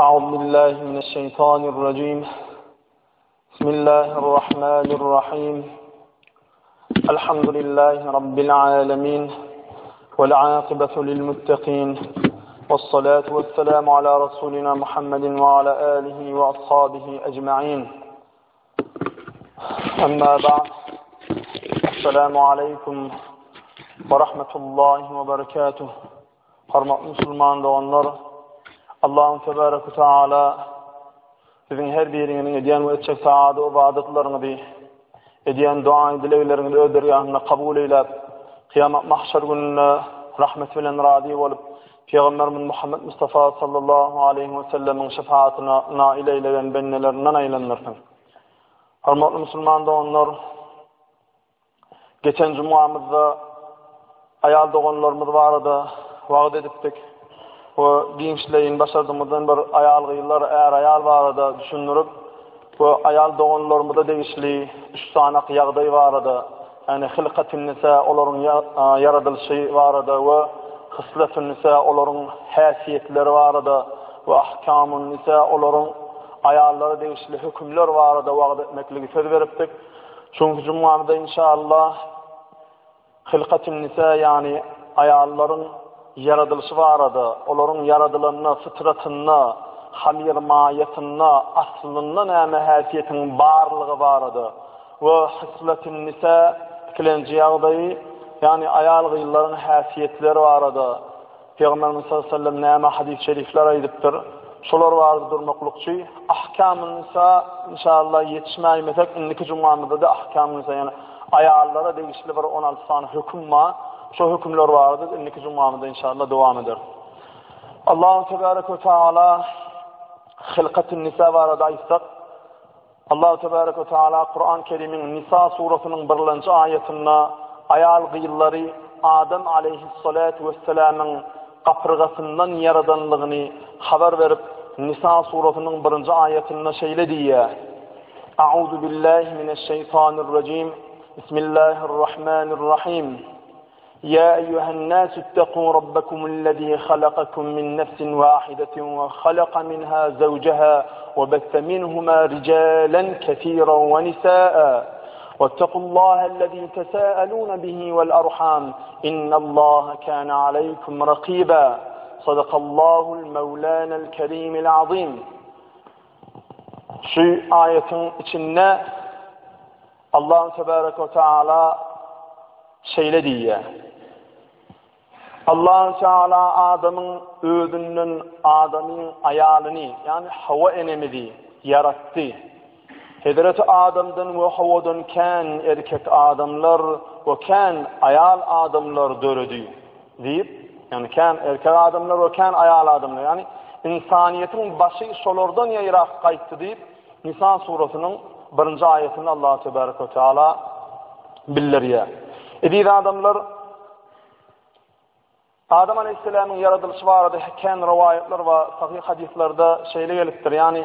أعوذ بالله من الشيطان الرجيم بسم الله الرحمن الرحيم الحمد لله رب العالمين والعاقبة للمتقين والصلاة والسلام على رسولنا محمد وعلى آله وأصحابه أجمعين أما بعد السلام عليكم ورحمة الله وبركاته. Hormatly Müslüman doğanlar, Allah'ın Tebarek ve Teala sizin her birinin ediyen ve etçek saadı ve vaadetlerini ediyen dua dileklerini ödergahına kabul eylep, kıyamet mahşer gününe rahmet bilen radi olup, Peygamberimiz Muhammed Mustafa sallallahu aleyhi ve sellem'in şefaatine nail eyleyen bennelerinden eylenirsin. Hormatly Müslüman doğanlar, geçen cumamızda ayal doğanlarımız vardı, vaad ediptik. O gençleyin başardığımızdan bir ayal gıyıllar, eğer ayal vardı düşünürüp, o ayal doğanlarımızda değişli 3 tane yağday vardı. Yani hılqatın nisa onların yaratılışı vardı ve hıslatın nisa onların hasiyetleri vardı ve ahkamun nisa onların ayalları değişli hükümler vardı. Vaad etmekliği söz veriptik. Çünkü cumamda inşallah hılqatın nisa yani ayalların yaratılışı vardı. Onların yaratılanına, fıtratına, hamir mahiyetine, aslına näme hasiyetinin barlığı vardı. Ve hıslatın nisa ikinci yağdayı yani ayal gıyılların hasiyetleri vardı. Peygamberimiz sallallahu aleyhi ve sellem näme hadis-i şerifler aydıptır. Şolar vardı durmaklukçu. Ahkam-ı nisa inşallah yetişmeyemesek indiki cumamızda da ahkam-ı nisa yani ayallara değişli bir 16 tane hüküm var. Şu hükümler vardır. İndiki cumamızda inşallah devam eder. Allah Tebarek ve Teala hılqatın nisa varada aysak. Allah Tebarek ve Teala Kur'an-ı Kerim'in Nisa suresinin 1. ayetinde ayal gıyılları Adem aleyhissalatu vesselam'ın kapırgasından yaradanlığını haber verip Nisa suresinin 1. ayetinde şöyle diye: A'udhu billahi mineşşeytanirracim. Bismillahirrahmanirrahim. يا أيها الناس اتقوا ربكم الذي خلقكم من نفس واحدة وخلق منها زوجها وبث منهما رجالا كثيرا ونساء واتقوا الله الذي تساءلون به والأرحام إن الله كان عليكم رقيبا صدق الله المولان الكريم العظيم. Şu ayetin içinde Allah Tebarek ve Teala şeyle diye: Allah Teala Adam'ın ödünün Adam'ın ayalını yani Havva enemizi yarattı. Hazreti Adam'dan ve Havva'dan kan erkek adamlar ve kan ayal adamlar dördü deyip yani kan erkek adamlar ve kan ayal adamlar yani insaniyetin başı şolardan yayraq qaytdı deyip Nisa suresinin 1. ayetinde Allah Tebarek ve Teala bildiriyor. Ediği adamlar Adem Aleyhisselam'ın yaratılışı vardı. Ken rivayetler ve sahih hadislerde şeyle geliptir. Yani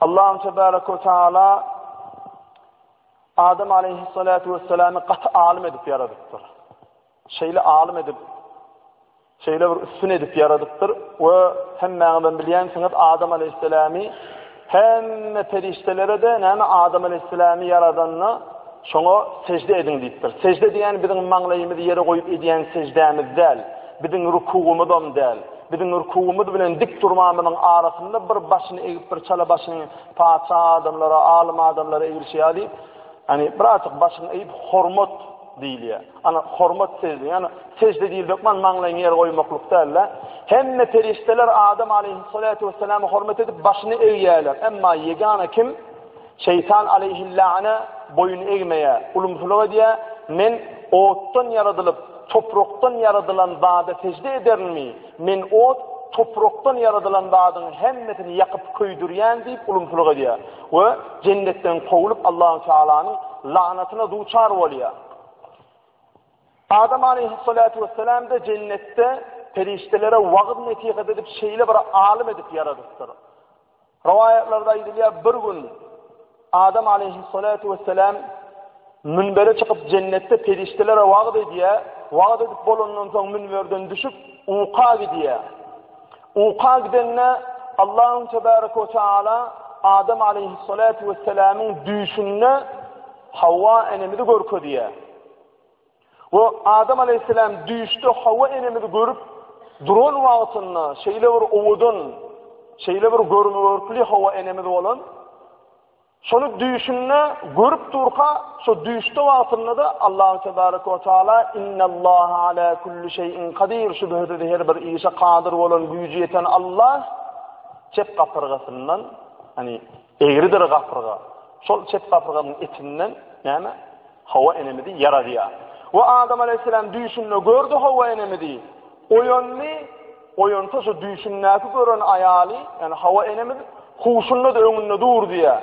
Allah Tebarek ve Teala Adem Aleyhisselatu Vesselam'ı kat alim edip yaratıktır. Şeyle alim edip şeyle bir üstün edip yaratıktır. Ve hemmeğden biliyensiniz Adem Aleyhisselam'ı hem periştelere de näme Adem Aleyhisselam'ı yaradanına şoňa secde edin deyipdir. Secde diýen biziň maňlaýymyzy ýere goýup edýän secdämiz däl. Biziň rukuğumyzam däl. Biziň rukuğumyz bilen dik durmamynyň arasynda bir başyny egip bir çala başyny paça adamlara, alim adamlara egilşýärdi. Yani birazcık başyny egip hormat diýilýär. Ana hormat secde, yani secde diýildik maňlaýyny ýere goýmakluk däl. Hemme perişteler Adem aleyhissalatu vesselam'ı hormat edip başyny egýärler. Emma yegana kim? Şeytan aleyhillâne boyun eğmeye, ulumsuluğa diye men ottan yaratılıp topraktan yaratılan dağda secde eder mi? Men ot topraktan yaratılan dağdın hemmetini yakıp köydüryen deyip ulumsuluğa diye. Ve cennetten kovulup Allah-u Teala'nın lanetine duçar oluyor. Adem aleyhissalatu vesselam da cennette periştelere vaad netiqet edip şeyle bir alim edip yaratıktır. Rivayetlerde aytılýar bir gün Adem aleyhissalatu vesselam minbere çıkıp cennette periştelere vaad ediyor. Vaad edip bolondan soň minberden düşüp uqa gidiyor. Uqa gidenne Allah Tebaraka ve Teala Adam aleyhissalatu vesselam'ın düşünne Havva enemizi görkö diye. Ve Adam aleyhisselam düştü Havva enemizi görüp duran wagtynda şeýle bir owudun, şeýle bir görmörkli Havva enemizi bolan şonu düşünne görüp durka şu düştü wagtynda da Allah Tebaraka ve Teala innallaha ala kulli şeyin kadir şu böhürde her bir işe kadir bolan güýji ýeten Allah çep gapyrgasyndan hani eğridir gapyrga şol çep gapyrganın etinden yani Havva enemizi yaradýar. Ve Adam aleyhisselam düşünne gördü Havva enemizi. Oyonta şu düşünnäki gören ayali yani Havva enemiz huşunna da öňünde dur diye.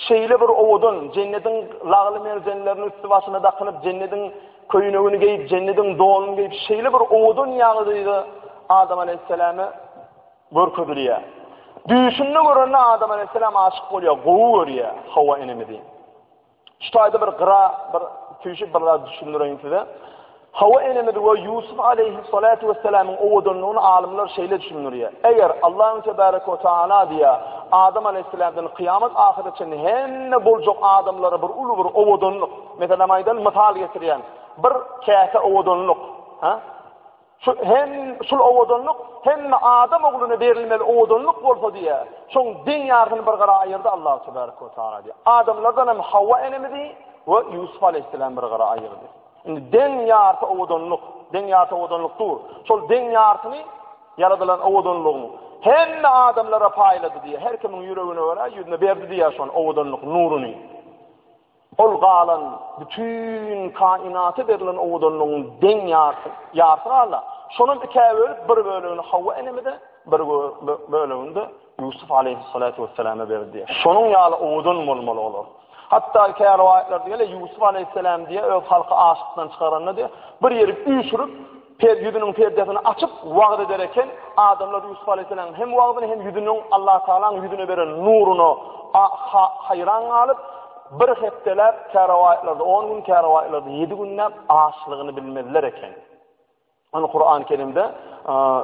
Şeýle bir owudun cennetin lagly merzenlerini üstü başına dakınıp cennetin köýünegini geyip cennetin doğununy geyip şeýle bir owudun ýagdydy Adam aleyhisselamy görkezdiler. Düşünne gören Adam aleyhisselam aşyk bolýar, gowy görýär Havva enemizi. Şu taýda bir gyra bir tüýşip bir düşündireýin size. Havva enemizi ve Yusuf aleyhissalatu vesselam'ın owudunluğunu alimler şeýle düşünürýär. Eger Allah Tebaraka ve Teala diye Adam aleyhisselam'dan kıyamet ahiretçe hemme boljak adamlara bir ulu bir owudunluk, mesela maýdan misal getirýän bir käse owudunluk, ha? Şul owudunluk hemme adam ogluny berilmeli owudunluk bolsa diye. Şoň diň ýardyny bir gara aýyrdy Allah Tebaraka ve Teala diye. Adamlardan hem Havva enemizi ve Yusuf aleyhisselam bir gara aýyrdy. Indi den ýarty owudunlukdur. Şol den ýartyny yaradylan owudunlugyny hemme adamlara paýlady diye her kimin ýüregine göre ýüzüne berdi diye şol owudunluk nuruny. Ol galan bütün kainaty berilen owudunlugyň den ýarty ala. Şonuň iki bir bölügini Havva enemize, bir bölügini Yusuf aleyhissalatu vesselam'a berdi. Şonuň ýaly owudun bolmaly olar. Hatta riwayetlerde gele Yusuf aleyhisselam diye öz halka aşıktan çıkaranlar diye bir yeri üýşürüp yüzünün perdesini açıp wagt ederken adamlar Yusuf aleyhisselam hem wagtyny hem yüzünün Allah Taala'nın yüzüne beren nuruny hayran alıp bir hepdeler riwayetlerde 10 gün riwayetlerde 7 günler aşylygyny bilmediler eken. Onu Kur'an-ı Kerim'de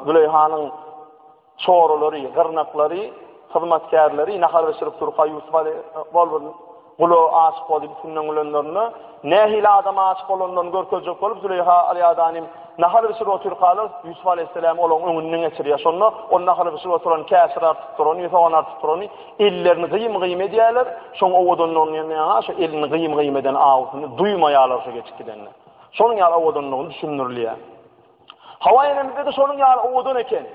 Züleyha'nın çorulary, gırnaklary, hyzmatkarlary nahar beşirip turqa Yusuf aleyhisselam Gulu aşık olup bütün ölenlerine nehil adam aşık olanlarını görkezecek olup Züleyha aleyhadanim nahar bir sürü otur kalır Yusuf aleyhisselam olan önünden geçiriyor sonra onun nahar bir sürü oturan kâsir artık durunu yufavan artık durunu illerini gıyım ediyorlar sonra ovodunun onun yanına şu elini gıyım eden ağzını duymayalar şu geçik gidenler sonun yal ovodunluğunu düşünürlüyor Havva enemizde de sonun yal ovodun eken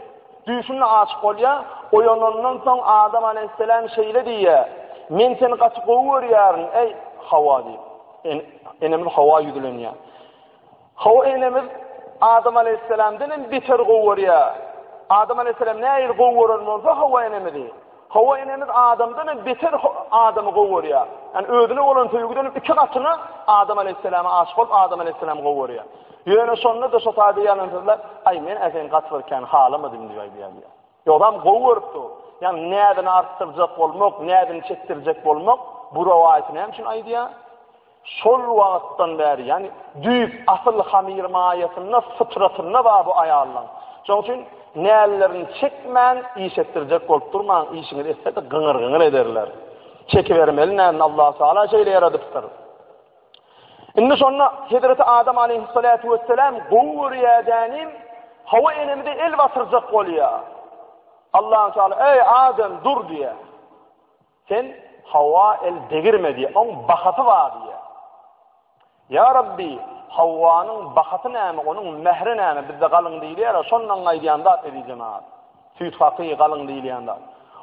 düşünle aşık oluyor o yolundan son Adam aleyhisselam şeyle diye men seni kaçıp goýaryn ey Havva diýip. Enemiz Havva ýüzlenýär. Havva enemiz Adam aleyhisselamdan beter goýarýar. Adam aleyhisselam näil goýaran bolsa Havva enemiz. Havva enemiz Adamdan beter adamy goýarýar. Yani özüne bolan töýgüden iki gatyny Adam aleyhisselama aşyk bolup Adam aleyhisselam goýarýar. Ýöne sonunda da şotaýdy ýanyndalar. Ay men äsen gatwyrken halamadym diýýär. Ýogam goýarypdy. Yani näden artdyrjak bolmak, näden çekdirjek bolmak bu rawayatyny hem şun aýdýar. Şol wagtdan bäri, yani düýüp asyl hamir maýatyna, fıtratyna ba bu aýallar. Şoň üçin nälerini çekmän, iş etdirjek bolup durmaň, işiňi etse de gyňyr ederler. Çekibermeli näden Allah Taala şeýle yaradypdyr. Indi şonna Hazreti Adam aleyhissalatu vesselam gowryadanım Havva enemide el batyrjak bolýar. Allah Teala ey Adem dur diye. Sen Havva el degirme diye. Onun bahatı var diye. Ya Rabbi Havva'nın bahatı näme, onun mehri näme bizde galyň diýilýär. Şondan gaýdýanda edýjem ha. Süýt faky galyň diýilýär.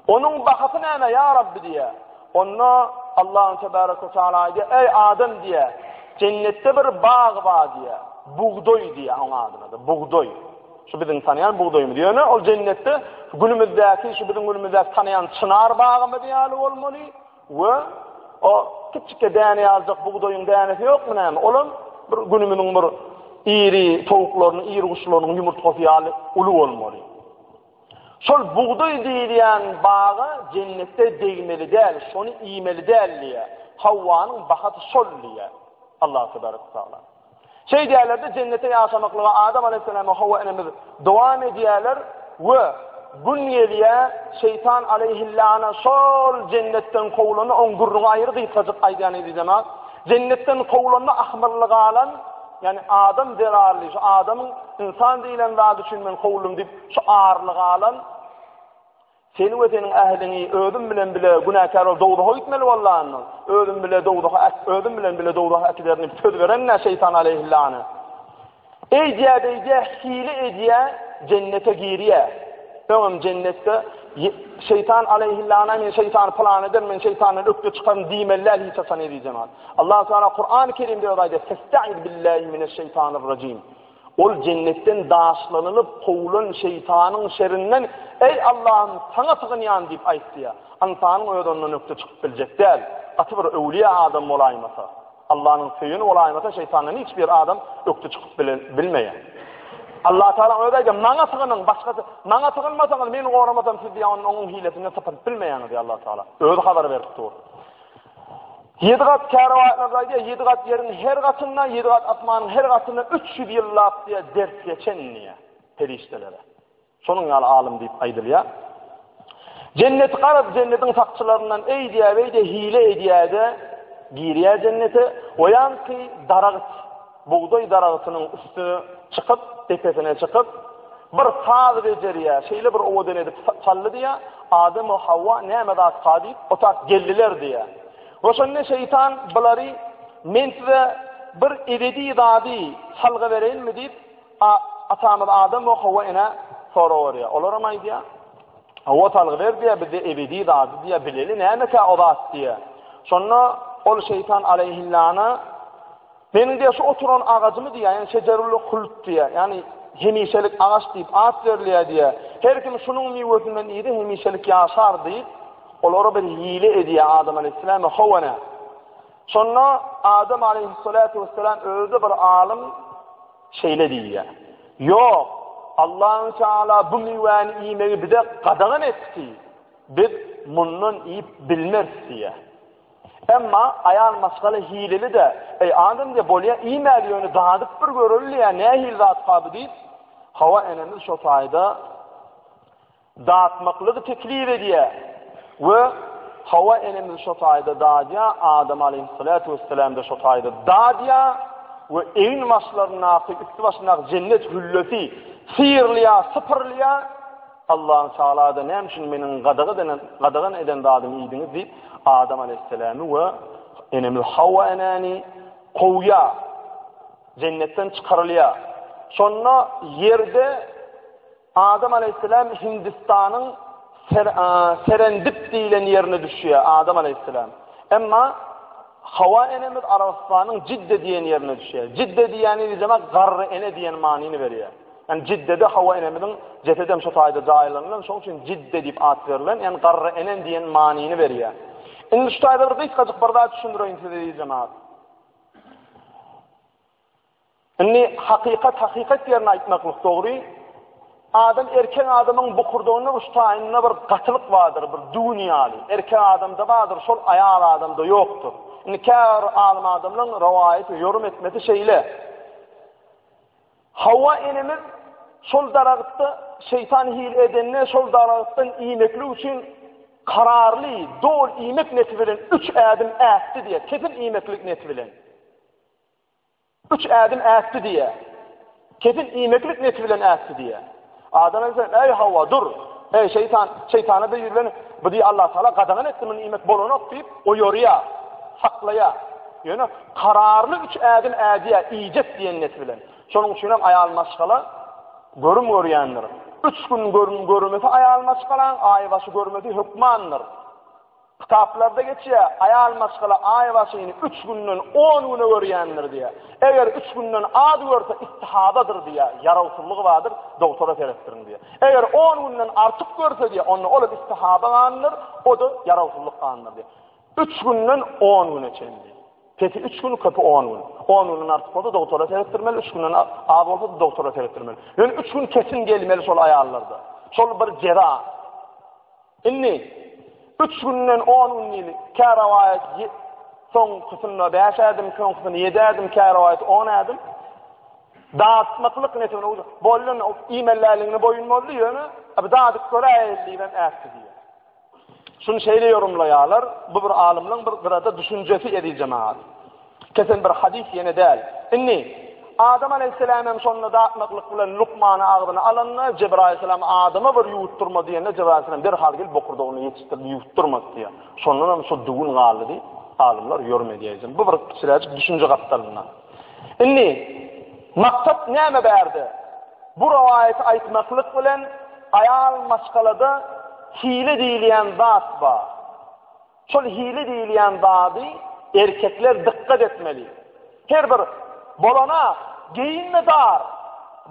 Onun bahatı näme ya Rabbi diye. Onda Allah Tebaraka Teala diye ey Adem diye. Cennette bir bağ var diye. Buğdoy diye onun adyna da. Buğdoy. Şu bizim tanıyan buğdoy mu diyor ne? O cennette günümüzdeki şu bizim günümüzdeki tanıyan çınar bağı mı diye olmalı ve o küçük däne alacak buğdoyun dänesi yok mu näme? Olan bir günümüzün bir iri tavuklarının, iri kuşlarının yumurtası yalı ulu olmalı. Şol buğdoy diýilýän bağı cennette değmeli däl, şonu iýmeli däl diye. Havva'nın bahatı şol diye. Allah Tebaraka Teala. Şey diýerler de cennete ýaşamaklyga Adam aleyhisselam Havva enemiz dowam edýärler we gün geliye şeytan aleyhillâne sol cennetten kovulunu on gurruna ayırdı yıkacık aydan edeceğim. Cennetten kovulunu ahmırlık alan, yani adam zerarlı, şu adamın insan değilen daha düşünmen kovulum deyip şu ağırlık alan, seni ve senin ehlini ödüm bilen bile günahkar ol, doğduğu gitmeli vallahi. Ödüm bilen bile doğduğu akilerini söz veren ne şeytan aleyhillâne. Eydiye hile ediye cennete giriye. Tamam cennette şeytan aleyhillâne men şeytan plan eder men şeytanın öptü çıkan dimeller hiç asan edeceğim. Allah Teala Kur'an-ı Kerim'de öyle "Festaiz billahi mineşşeytanirracim." Ol cennetten daşlanılıp kovulan şeytanın şerrinden ey Allah'ım sana sığınayan deyip aytdı ya. Antanın ödönünden öptü çıkıp bilecek değil. Atı bir evliya adam olaymasa. Allah'ın suyunu olaymasa şeytanın hiçbir adam öptü çıkıp bilmeyen. Allah Teala öyle ki bana sığının başkası bana sığınmasanız beni korumasam siz diye onun hilesini sapıp bilmeyen diye Allah Teala. Öyle haber verdi doğru. 7 kat kâravaatlarda diye 7 kat yerin her katından 7 kat atmanın her katından 300 yıllık diye ders geçen niye periştelere. Sonun yalı alim deyip aydılıyor. Cennet qarab cennetin sakçılarından ey diye ve de hile ediye de giriye cennete oyan ki darağıt buğday darağıtının üstü çıkıp tepesine çıkıp bir sağ beceriye şeyle bir ovadan edip çaldı diye Adem ve Havva nemeda sadip otak geldiler diye. O sonra şeytan bunları mentve bir ebedi dadi salgı vereyim mi deyip atamız Adem ve Havva ine soru oraya. Olar mı diye? Havva salgı ver diye bir de ebedi dadi diye bileli neyme ki odat diye. Sonra ol şeytan aleyhillâne benim diye şu oturan ağacımı diye yani şecerullu hult diye yani hemişelik ağaç deyip at verliye diye. Her kim şunun meyvesinden iyiydi hemişelik yaşar deyip onlara bir hile ediye Adem Aleyhisselam'ı Havva'na. Sonra Adem Aleyhisselatü Vesselam öldü bir alim şeyle diye. Yok Allah'ın Teala bu meyveni iğmeyi bir de kadağın etti. Biz bunun iyi bilmez diye. Ama ayağın maskalı hileli de Adem diye bolya iğmeli yönü dağıdıp bir görülü ya ne hil zat kabı deyip Havva enemiz şu sayda dağıtmaklığı teklif ediyor. Ve Havva enemiz şu sayda dağıya Adem Aleyhisselatü Vesselam da şu sayda dağıya ve evin başlarına üstü başlarına cennet hülleti sihirliya sıfırliya Allah'ın Teala'da ne için benim gadağın eden dağdım iyiydiniz deyip Adem Aleyhisselam'ı ve enemiz Havva enani kovya cennetten çıkarılıyor. Sonra yerde Adem Aleyhisselam Hindistan'ın Serendip diyen yerine düşüyor Adem Aleyhisselam. Ama Havva enemiz Arabistan'ın Cidde diyen yerine düşüyor. Cidde diyeni demek garr ene diyen manini veriyor. Yani Cidde'de Havva enemizin cefedem şu tayda cahillarından son için Cidde deyip at verilen yani garr enen diyen manini veriyor. Şimdi şu tayda bir kıskacık bardağı düşündüreyim size diyeceğim abi. Şimdi hakikat yerine aytmaklık doğru. Adam erken adamın bu kurduğunda ustayinine bir katılık vardır, bir dünyalı. Erken adamda vardır, sol ayağlı adamda yoktur. Şimdi kâr alim adamın rivayeti, yorum etmesi şeyle. Havva enemiz sol darağıtta şeytan hile edenine sol darağıttan iğmekli için kararlı, doğru iğmek netibilen 3 adım ätti diye, kesin iğmeklik netibilen. 3 adım ätti diye, kesin iğmeklik netibilen ätti diye. Adam'a sen ey Havva dur. Ey şeytana da yürülen bu diye Allah Teala kadağın ettimin iğmek bolunu deyip o yoruya, saklaya. Yani kararlı 3 adım ädiye icet diyen netibilen. Sonun için ayağın maşkala görüm görüyendir. 3 gün görmesi ayağın maşkalan, aybaşı görmesi hükmandır. Kitaplarda geçiyor, ayağın maşkala aybaşını 3 günden 10 güne görüyendir diye. Eğer 3 günden adı görse istihadadır diye, yaravsızlığı vardır, doktora terettirin diye. Eğer 10 günden artık görse diye, onu olup istihada kanınır, o da yaravsızlık kanınır diye. 3 günden 10 güne çendi. Peki 3 gün kapı 10 gün. 10 günden artık oldu doktora terettirmeli, 3 günden ağabey oldu da doktora terettirmeli. Yani 3 gün kesin gelmeli sol ayarlarda. Sol bir cerrah. Inni 3 günden 10 gün kâravayet son kısmına 5 adım, son kısmına 7 adım kâravayet 10 adım. Dağıtmaklık netine bollan imellerliğine boyunmalı yani abi dağıtık göre eğilliğinden erti diye. Şunu şeyle yorumlayalar, bu bir alimlerin bir gırada düşüncesi edi cemaat. Kesin bir hadis yine değil. İnni Adam Aleyhisselam'ın sonuna dağıtmaklık bilen Lukman'ı ağzına alanına Cebrail Aleyhisselam Adam'a bir yutturma diyene Cebrail Aleyhisselam bir halgil bokurda onu yetiştirdi yutturmaz diye. Sonuna ama şu düğün galı diye alimler yorum ediyeceğim. Bu bir kişilerce düşünce kaptalına. İnni maksat neyme berdi? Bu rivayeti aytmaklık bilen ayal maşkalada hile diyilen zat var. Şol hile diyilen zatı erkekler dikkat etmeli. Her bir bolana giyinme dar,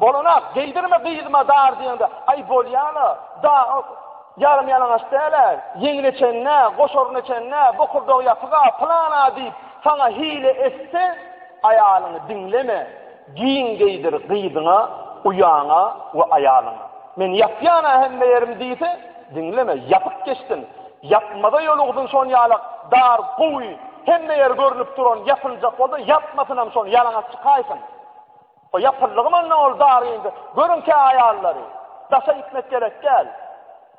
bolana giydirme giydirme dar diyende ay bolyana da yarım yalanaş değerler, yengleçenne, koşorneçenne, bokurduğu yapıga, plana deyip sana hile etse ayalını dinleme, giyin giydir gıydına, uyağına ve ayalına. Men yapyana hemme yerim deyse dinleme, yapıp geçtin. Yapmada yoluğdun son yalak, dar, kuy, hemme yer görünüp duran yapılacak oldu, yapmasın hem son yalana çıkaysın. O yapıllığıma ne ol dar yiyinde, görün ki ayalları, dasa gitmek gerek gel.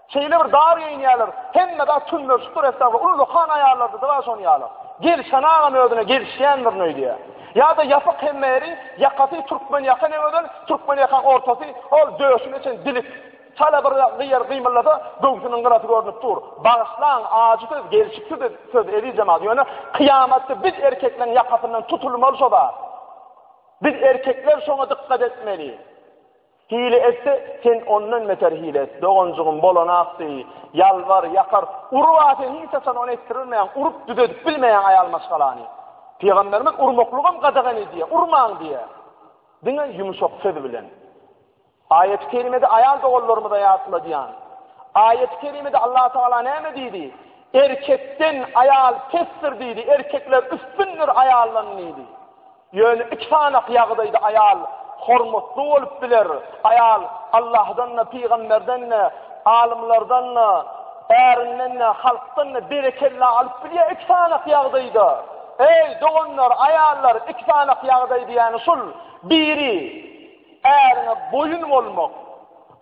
Şeyle bir dar yiyinyalar, hemme da tünler, şutur estağfurullah, ulu kan ayarlardı da var son yalak. Gelişen ağam ödüne, gelişendir ne diye. Ya da yapık hemmeri, yakatı Türkmen yakın evden, Türkmen yakın ortası, ol döğüşün için dilip, çala bir yer kıymalarda, göğsünün kıratı görünüp dur. Bağışlan, acıtız, gelişiksiz söz eli cemaat. Yani kıyamatta biz erkeklerin yakatından tutulmalı da. Biz erkekler şuna dikkat etmeli. Hile etse, sen ondan meter hile et. Doğuncuğun bolana aktı, yalvar, yakar, uruvatın hiç sana onu ettirilmeyen, urup düdedip bilmeyen ayal maşkalani. Peygamberimiz urmokluğum kadağını diye, urmağın diye. Dine yumuşak söz bilen. Ayet-i kerimede ayal doğullarımı da yaratma diyen. Ayet-i kerimede Allah Teala ne mi dedi? Erkekten ayal kestir dedi. Erkekler üstündür ayallarını dedi. Yani iki tane yağdaydı ayal. Hormatlı olup bilir. Ayal Allah'dan, peygamberden, alimlerden, erinden, halktan berekelli alıp biliyor. İki tane yağdaydı. Ey doğanlar, ayallar, iki tane yağdaydı yani sul. Biri erine boyun olmak.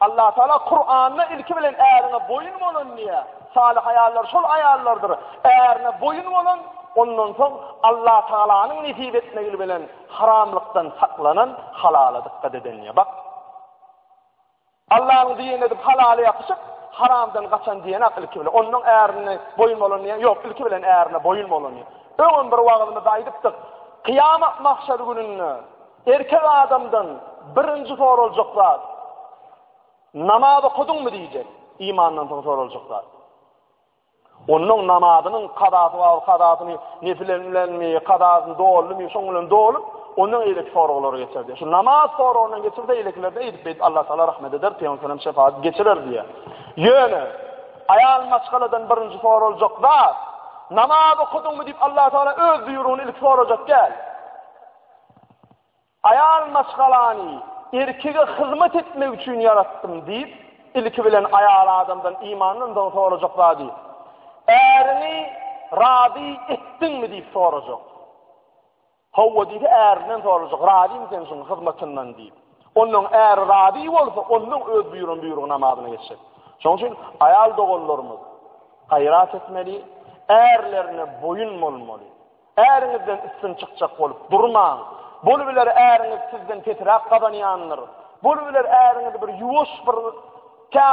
Allah Teala Kur'an'da ilki bilen erine boyun olun diye. Salih ayarlar, sol ayarlardır. Erine boyun olun, ondan sonra Allah Teala'nın nesip etmeyi bilen haramlıktan saklanan halala dikkat eden diye. Bak. Allah'ın diyene edip halale yapışıp haramdan kaçan diyene ilki bilen. Onun erine boyun olun diye. Yok, ilki bilen erine boyun olun diye. Öğün bir vaadını da ediptik. Kıyamet mahşer gününü erkek adamdan birinci sorulacaklar. Namazı kudun mu diyecek? İmandan sonra sorulacaklar. Onun namazının kadası var, kadasını nefilenmi, kadasını doğulmi, sonunun doğulup, onun iyilik soruları geçirdi. Şu namaz sorularından geçirdi, iyilikler de iyilik. Allah Teala rahmet eder, Peygamber'in şefaat geçirir diye. Yönü, ayal maşgaladan birinci sorulacaklar. Namazı kudun mu deyip Allah Teala öz buyruğunu ilk soracak gel. Ayal maşgalani erkeğe hizmet etmek için yarattım deyip ilki bilen ayal adamdan imanından da soracaklar deyip erini radi ettin mi deyip soracak. Havva deyip erinden soracak. Radi mi sen şunun hizmetinden deyip. Onun eğer radi olsa onun öz buyruğun namazına geçecek. Onun için ayal doğullarımız hayrat etmeli, erlerine boyun olmalı. Erinizden üstün çıkacak olup durma. Bunu bilir eriniz sizden tetirak kazanıyanlar. Bunu bilir eriniz bir yuvuş bir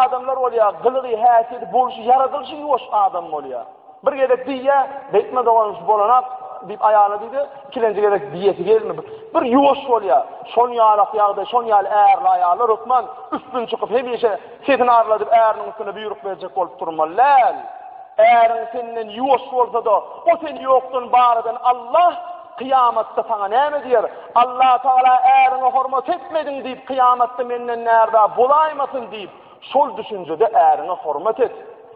adamlar oluyor. Gılığı, hasiyeti, boluşu, yaratılışı yuvuş adam oluyor. Bir gerek diye, bekme doğanış bolanak deyip ayağına dedi, ikinci gerek diyeti gelme. Bir yuvuş oluyor. Son yağlak yağda, son yağlı erli ayağlar Osman üstün çıkıp hemişe setini ağırladıp erinin üstüne büyürük verecek olup durmalı. Eğerin senin yuvuş olsa da o seni yoktun bağırdan Allah kıyamatta sana ne mi diyor? Allah Teala eğerini hürmet etmedin deyip kıyamatta menden nerede bulaymasın deyip sol düşüncede eğerini hürmet et.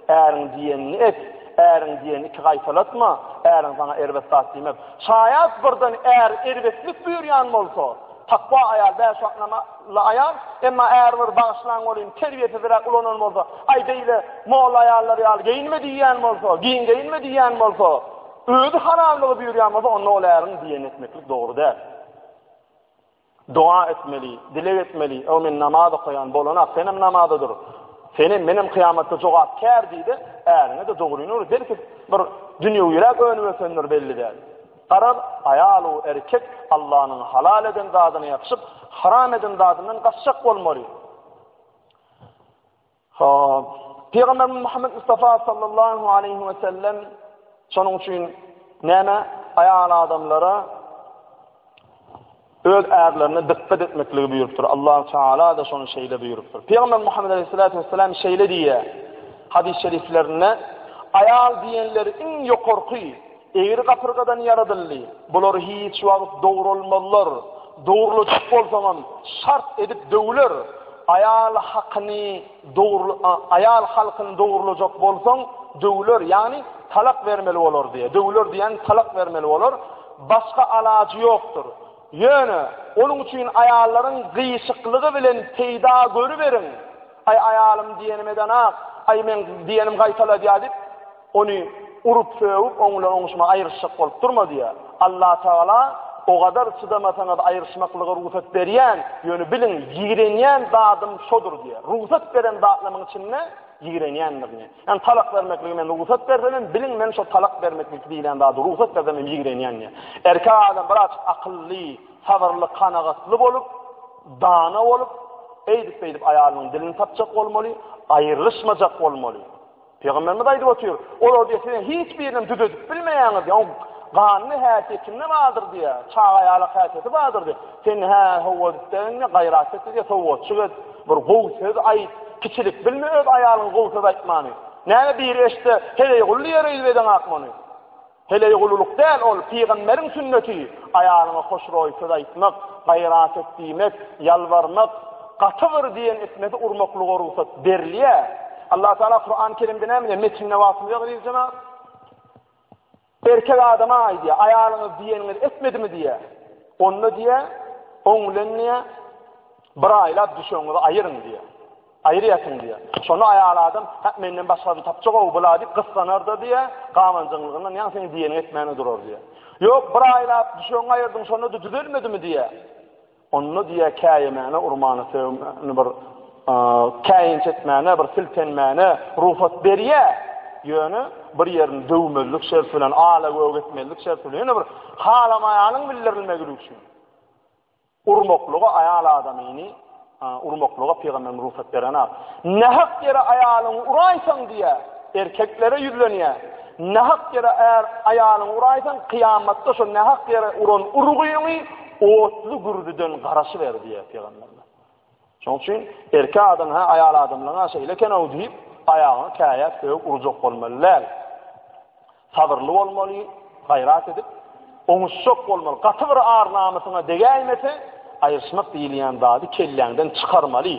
Eğerin diyenini et. Eğerin diyenini kayfalatma. Eğerin sana erbet taslim şayet buradan eğer erbetlik buyuruyan olsa takva ayal, beş vaknamla ayal, ama eğer bir bağışlan olayım, terbiyeti verek ulanın olsa, ay değil, moğla ayallar ayal, giyinme diyen olsa, giyinme diyen olsa, ödü haramlığı buyuruyan olsa, onun oğlayarını diyen etmeklik doğru değil. dua etmeli, dile etmeli. O men namazı koyan bolana senem namazıdır. Senin benim kıyamette cevap kær diýdi. Äline de dogurynur. Belki bir dünýä ýürek önüme sönür belli değil. Qarar ayal o erkek Allah'ın halal eden zadyny ýapyşyp, haram eden zadynyň gaçjak bolmaly. Peygamber Muhammed Mustafa sallallahu aleyhi ve sellem şonuň üçin näme ayal adamlara öz erlerine dikkat etmekliği buyuruptur. Allah Teala da şonu şeýle buyuruptur. Peygamber Muhammed Aleyhisselatü Vesselam şeýle diýe hadis-i şeriflerine ayal diýenleri iň ýokarky egri gapyrgadan yaradyldy. Bular hiç wagt dogry bolmalylar. Dogrylyk bolsaňam şart edip döwler. Ayal hakyny dogry ayal halkyny dogrylyjak bolsaň döwler, ýani talak vermeli bolar diye. Döwler diýen talak vermeli bolar. Başga alajy ýokdur. Ýöne onun üçin ayalların gıýşyklygy bilen peýda görüberin. Ay ayalym diýenimden ay men diýenim gaýtala diýip onu urup söwüp oňla oňuşma aýyrşyk bolup durma diýe. Allah Taala o kadar çydamasaňyz aýyrşmaklygy ruhsat berýän, ýöne bilin ýigrenýän zadym şodur diýe. Ruhsat beren zatlamyň içinde ýigrenýändir. Yani talak vermekligi men ruhsat berdim, bilin men şo talak vermeklik diýilen zady ruhsat berdim ýigrenýän. Erkek adam biraz akylly, sabırly, kanagatly bolup, dana bolup, eýdip aýalynyň dilini tapjak bolmaly, aýyrylmajak bolmaly. Peygamberimiz aýdyp otur. Olar diýse hiç birini düzedip bilmeýäňiz, ýa ganyny häsiýetinde vardır diye, çağa aýaly häsiýeti vardır diye. Sen howatdan gaýrat etdi, howat çygyt, bir gowsuz aý kiçilik bilme öz aýalyň gowsuz aýtmany. Näme bir eşde hele ýuly ýere ilbeden akmany. Hele ýululuk däl ol peýgamberiň sünneti. Aýalyňa hoşroýsuz aýtmak, gaýrat etdimek, ýalwarmak, gatywyr diýen etmedi urmaklygy ruhsat berilýär. Allah Taala Kur'an-ı Kerimde näme metinne wasıl ýagyjyna erkek adama aýdy, aýalyňyz diýeniňiz etmedimi diýe. Onu diýe, oňlenýe bir aýlap düşeňizi aýyryn diýe. Aýryýasyň diýe. Şonu aýal adam menden başgasyny tapjak o bulady, gyslanardy diýe, gamanjyglygyndan ýa seni diýeni etmäni durar diýe. Ýok, bir aýlap düşeňi aýyrdyň, şonu da düzelmedimi diýe. Onu diýe käýemäne urmany sevmäni bir käýin etmäne, bir siltenmäne ruhsat berýär. Ýöne bir ýerini döwmelik şert bilen ala göwgetmelik şert bilen bir halamaýanyň bildirilmegi üçin. Urmaklygy aýal adamyny urmaklyga Peygamber ruhsat berenär. Nahak ýere aýalyň uraýsaň diýe erkeklere ýüzlenýär. Nahak ýere aýalyň uraýsaň kıyamatda şo nahak ýere uran urguýyny otly gürdüden garaşy ber diýe Peygamber. Şoň üçin erkek adam aýal adamlaryň şeýleken awdyp ayağı kaya söğüp urcak olmalılar. Sabırlı olmalı, gayrat edip, oňuşşok bolmaly. Gaty bir ağır namusyna degäýmese, aýyrşmak diýilýän zady kelläňden çykarmaly.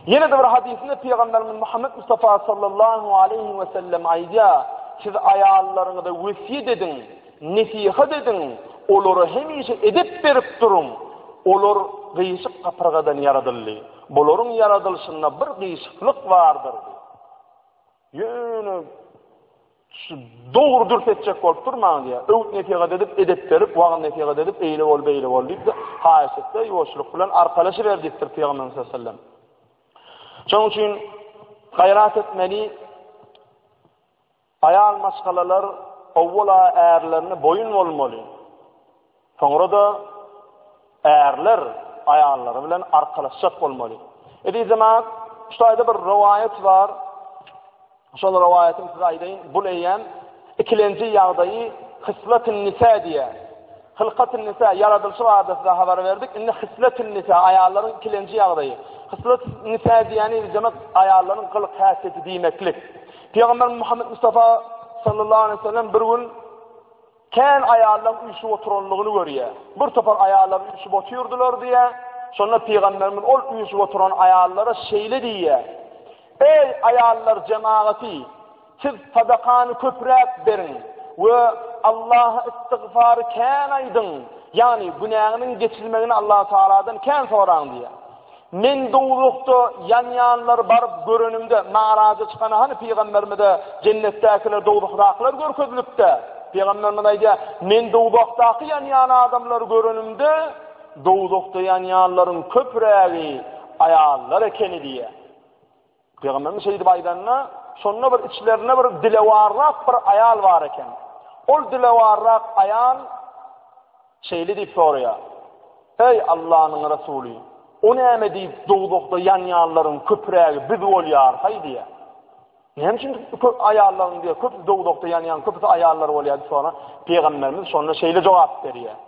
Ýene de bir hadisinde Peygamberimiz Muhammed Mustafa sallallahu aleyhi ve sellem aýdýar: "Siz aýallaryňyza wesiýet edin, nesihat edin, olary hemişe edip berip durun. Olar gıýşyk gapyrgadan yaradyldy. Bolaryň yaradylşynda bir gıýşyklyk bardyr." Ýöne dogry dürtetjek bolup durmaň diýe. Öwt netiýet edip edep berip, wagt netiýet edip eýle bol beýle bol diýip haýatda ýoşluk bilen arkalaşy berdikdir Peygamber sallallahu aleyhi ve sellem. Şoň üçin gaýrat etmeli. Aýal maskalalar awwala ärlerini boyun bolmaly. Soňra da erler ayarları bilen arkalaşacak bolmaly. Edi zaman şaýda bir rivayet var. Şol riwayetim size aýdaýyn. Bu leýen ikilenji ýagdaýy hislatun nisa diýe. Hilqatun nisa yaradylşy barada habar berdik. Indi hislatun nisa ayarlaryň ikilenji ýagdaýy. Hislatun nisa diýeni jamak ayarlaryň gylyk häsiýeti diýmeklik. Peygamber Muhammed Mustafa sallallahu aleyhi ve sellem bir gün kän ayarlar uyuşup oturanlygyny görýär. Bir topar ayarlar uyuşup oturýardylar diýe. Sonra Peygamberimiz ol uyuşup oturan ayarlara şeýle diýär: "Ey ayarlar cemaati, siz sadakany köpräk berin we Allah'a istigfar kän aýdyn. Yani günahanyň geçilmegini Allah Taala'dan kän soraň diýär. Men dowlukda ýanýanlar baryp görenimde mağaraja çykana hani Peygamberimize cennetdekiler dowlukdakylar görkezilipdi. Peygamberimiz aýdýar: "Men dowlukdaky ýanýan adamlar görenimde dowdukda ýanýanlaryň köprägi ayallar ekeni diye. Peygamberimiz şeýdi baýdanna, şonda bir içlerine bir dilewarrak bir ayal var eken. Ol dilewarrak ayal şeýli diýip soraýar. Ey Allah'ın Resulü, o näme diýip dowdukda ýanýanlaryň köprägi biz bolýar hay diye. Hem için ayarlarım diye köp dowdukda ýanýan köp ayarlar bolýar sonra Peygamberimiz şonda şeýle jogap berýär.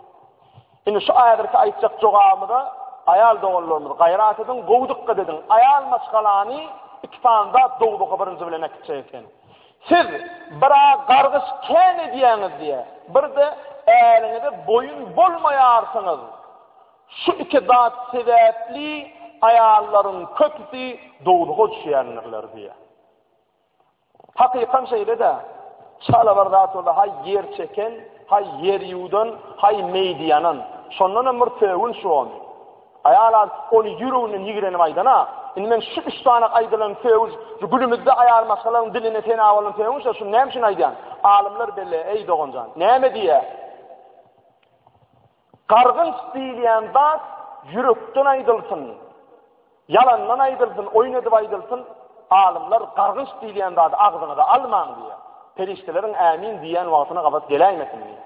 Indi şu aýatda aýtjak jogabymda ayal doganlarymyz gaýrat edin, gowdukka dedin. Ayal maşgalany iki tanda dowdukka birinji bilen ekçeken. Siz bira gargyş kene diýäňiz diye. Bir de äliňizde boyun bolmaýarsyňyz. Şu iki zat sebäpli ayarlaryň köpüsi dowdukka düşýärler diye. Hakikan şeýle de çala bardatda hay yer çeken, hay yer ýuwdan, hay meýdiýanan. Şondan bir töwün şu on. Ayalar onu ýüregine ýigireni baýdana. Indi men şu üç tane aýdylan töwün, şu gülümizde ayar masalan diline tena bolan töwün şu näme üçin aýdýan? Alimler belle ey doganjan. Näme diýe? Gargynç diýilýän zat ýürekden aýdylsyn. Yalandan aýdylsyn, oýun edip aýdylsın. Alimler gargynç diýilýän zat agzyna da almaň diýe. Perişteleriň ämin diýen wagtyna gabat geleýmesin diýe.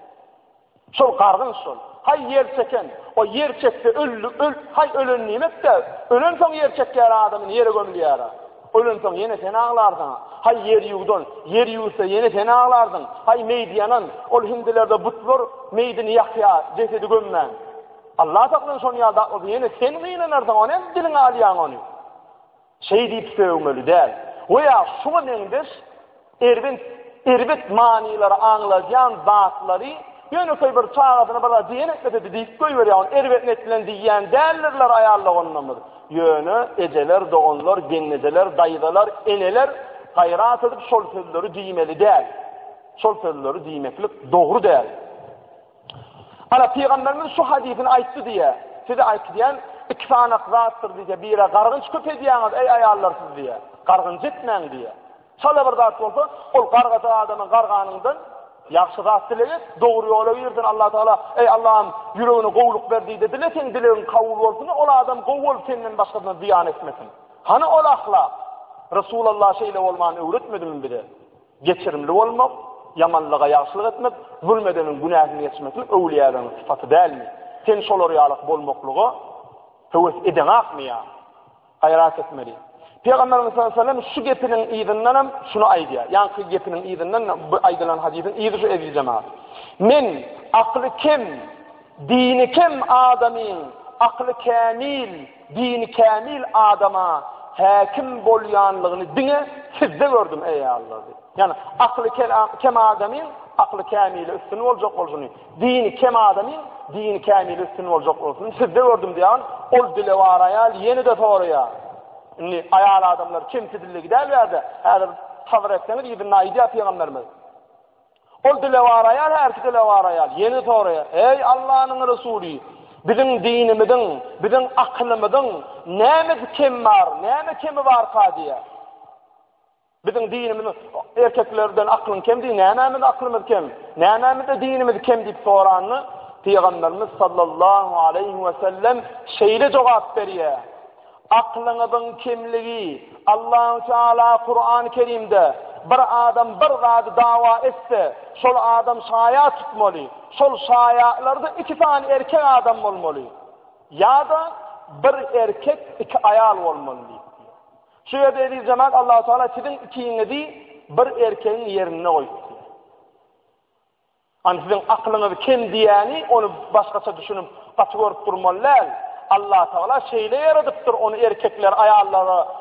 Şol gargynç şol. Hay yer çeken, o yer çekse hay ölen nimetde, ölen soň yer çekýär adamyň ýere gömülýär. Ölen soň ýene sen aglardyň. Hay yer ýugdan, yer ýugsa ýene sen aglardyň. Hay meýdiýanan, ol hindilerde butlar meýdini ýakýar, jesedi gömmän. Allah taýlan şonu ýalda, o ýene sen gynanardyň, onu hem diliňe alýan onu. Şey diýip söýmeli däl. Oya şuňa meňdes erbet manilary aňlaýan zatlary ýöne bir çağadyna bala diýen etmedi diýip goýberýär. Erbet netlen diýen dällerler aýarlaganlar. Ýöne ejeler, doganlar, gennejeler, daýdalar, eneler gaýrat edip şol sözleri diýmeli däl. Şol sözleri diýmeklik dogry däl. Ala Peygamberimiz şu hadisini aýtdy diýe. Size aýtdyň iki tane zatdır diye bire gargınç köp ediýäňiz ey ayallar siz diye. Gargınç etmäň diye. Şala bir zat bolsa, ol gargata adamyň garganyndan ýaxşy zat dileýär, dogry ýola ýerden Allah Taala ey Allah'ım ýüregine gowluk berdi dedi. Sen dilegiň kabul bolsun, ol adam gowul senden başgasyna ziýan etmesin. Hany ol ahlak Resulullah şeýle bolmany öwretmedimi bile? Geçirimli bolmak, yamanlyga ýaxşylyk etmek, zulmedeniň günahyny geçmeklik öwliýalaryň sypaty dälmi? Sen şolary ýalak bolmaklygy höwes eden akmaya gayrat etmeli. Peygamberimiz sallallahu aleyhi ve sellem şu gepinin iydinden şunu aýdýar. Ýa-ni gepinin iydinden bu aýdylan hadisin iydi şu edi cemaat. Men akly kim, dini kim adamyň, akly kamil, dini kamil adama häkim bolýanlygyny diňe sizde gördüm ey Allah. Yani akly kim adamyň, akly kamil üstün boljak bolsun. Dini kim adamyň, dini kamil üstün boljak bolsun. Sizde gördüm diýen ol dile war ayal ýene de toraýar. Inni ayal adamlar kim tidille giderlerdi. Häzir tabir etseňiz ibn Aýdýa Peygamberimiz. Ol dile war ayal, her dile war ayal ýene toraýar. Ey Allah'ın Resulü, bizim dinimizin, bizim aklımızın näme kim var, näme kimi var diye. Bizim dinimizin erkeklerden aklın kim diye, näme aklımız kim, näme de dinimiz kim diýip soranny Peygamberimiz sallallahu aleyhi ve sellem şeýle jogap berýär. Aklyňyzyň kimligi Allah Teala Kur'an-ı Kerimde bir adam bir zady dawa etse, şol adam şaya tutmaly. Şol şayalarda iki tane erkek adam bolmaly. Ya da bir erkek iki ayal bolmaly. Şu dediği zaman Allah Teala sizin ikinizi bir erkeğin yerine koydu. Hani sizin aklınızı kim diyeni onu başkaça düşünüp kategorip durmalılar. Allah Teala şeyle yaradıptır onu erkekler,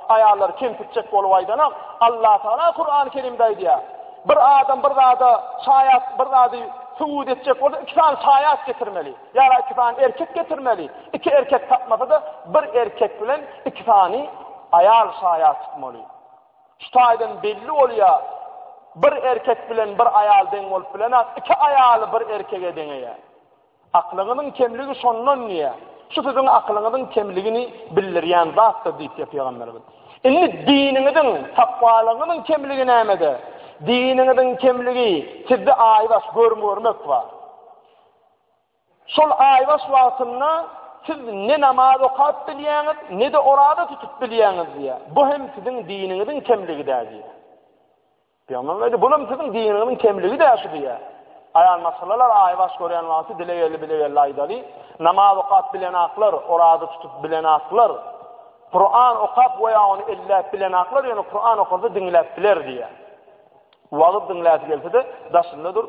ayarları kim tutacak bolwaydana. Allah Teala Kur'an-ı Kerim'de diyor. Bir adam bir zada şayat bir zada suud edecek olsa iki tane şayat getirmeli. Yani iki tane erkek getirmeli. İki erkek tapmasa da bir erkek bilen iki tane ayal şayat tutmalı. Şu taydan belli oluyor. Bir erkek bilen bir ayal den olup bilen iki ayalı bir erkege deneye. Aklının kemligi şondan niye? Şu sizin aklınızın kemligini bildirýän zattır diýip Peygamberimiz. Indi dininizin, takvalığınızın kemligi nämede? Dininizin kemligi sizde aýbaş görmek var. Şol aýbaş wagtyna siz ne namaz okap bilýäňiz, ne de orada tutup bilýäňiz diýär. Bu hem sizin diniňiziň kemligidir diýär. Peygamber bulum sizin diniňiziň kemligi däşi diýär. Aýan masalalar aýbaş görýän wagty dileýeli aýdary, namaz okap bilen aklar, orada tutup bilen aklar, Kur'an okap veya onu ellep bilen aklar, yani Kur'an okurda dinlep biler diýär. Wagt dinläp gelse de daşyndadyr.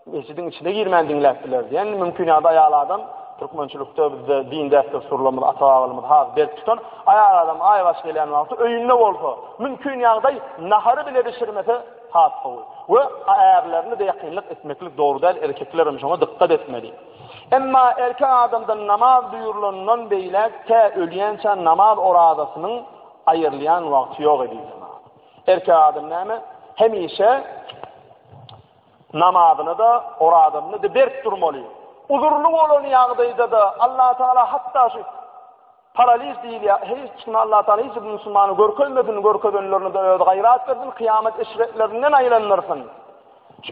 Mescidin içine girmen dinlep biler diýär. Yani mümkin ýa-da adam Türkmençilikde bizde din däfter sorulamyz, ata-bagalymyz has berip tutan aýal adam aýbaş gelen wagty öýünde bolsa, mümkin ýagdaý nahary bile bişirmese has bolar. We aýarlaryny da ýakynlyk etmeklik dogry däl, erkeklerim şoňa dikkat etmeli. Emma erkek adamdan namaz buyurulandan beýle tä ölýänçe namaz oradasynyň aýyrlayan wagty ýok ediyor. Erkek adam näme? Hemişe namazyny da oradasyny da berip durmaly. Uzurlu bolan ýagdaýda da Allah Taala hatta şu paraliz diýil ya, hiç kim Allah Taala hiç bu musulmany görkezlenlerini de gaýrat berdi, kıyamet eşretlerinden aýlanlarsyn.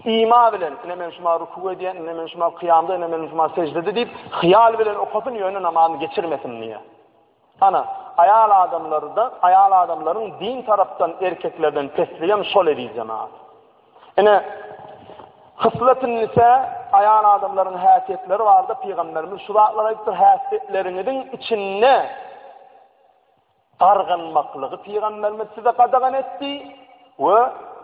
İma bilen, men şuma ruku edýän, men şuma kıyamda, men şuma secdede diýip, hyýal bilen okapyn ýöne namazyny geçirmesin diýe. Ana, aýal adamlaryň din tarapdan erkeklerden pesleýän şol edýär jemaat. Ene Hıslatın nisa aýan adamlaryň häsiýetleri barda Peýgamberimiz şuwatlara aýtdyr, häsiýetleriniň içinde garganmaklygy Peýgamberimiz size gadagan etdi we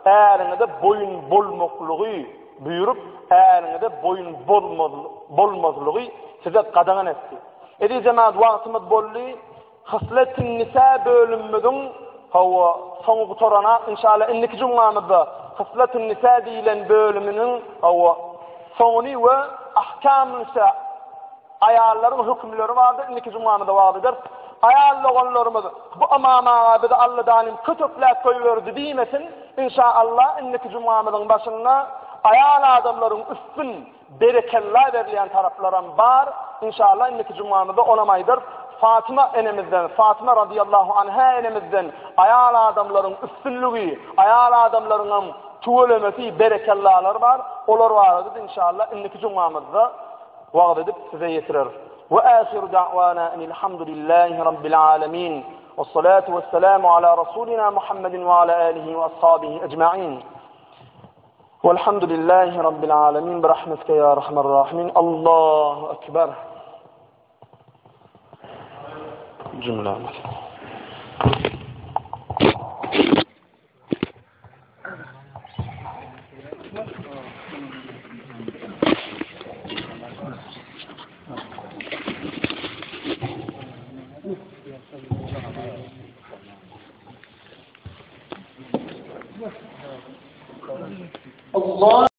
äriňde boyun bolmaklygy buyurup, äriňde boyun bolmazlygy size gadagan etdi. Edi jemaat wagtymyz boldy, Hıslatın nisa bölümimiziň hawa soňky torana inşallah inniki jumamyzda Hıslatun nisa diýilen bölüminiň soňy we ahkam-ı nisa aýallaryň hükümleri bardyr. Inniki jumamyzda bardyr. Aýallarlarymyz bu amama biz Allah dalim kötöpläp goýberdi diýmesin. İnşallah inniki jumamyzyň başynda aýal adamlaryň üstün berekeler berilýän taraplarym bar. İnşallah inniki jumamyzda olamaydyr. Fatıma radıyallahu anha enemizden aýal adamlaryň üstünlügi, aýal adamlaryň tuğulemesi, berekellalar var. Olar bardy inşallah inniki jumamyzda wagt edip size ýetirer. Ve ahiru da'wana elhamdülillahi rabbil alamin. Vessalatu vesselamu ala rasulina Muhammedin ve ala alihi ve ashabihi ecmaîn. Velhamdülillahi rabbil alamin. Birahmetike ya rahmer rahimin. Allahu ekber. Cümle. Allah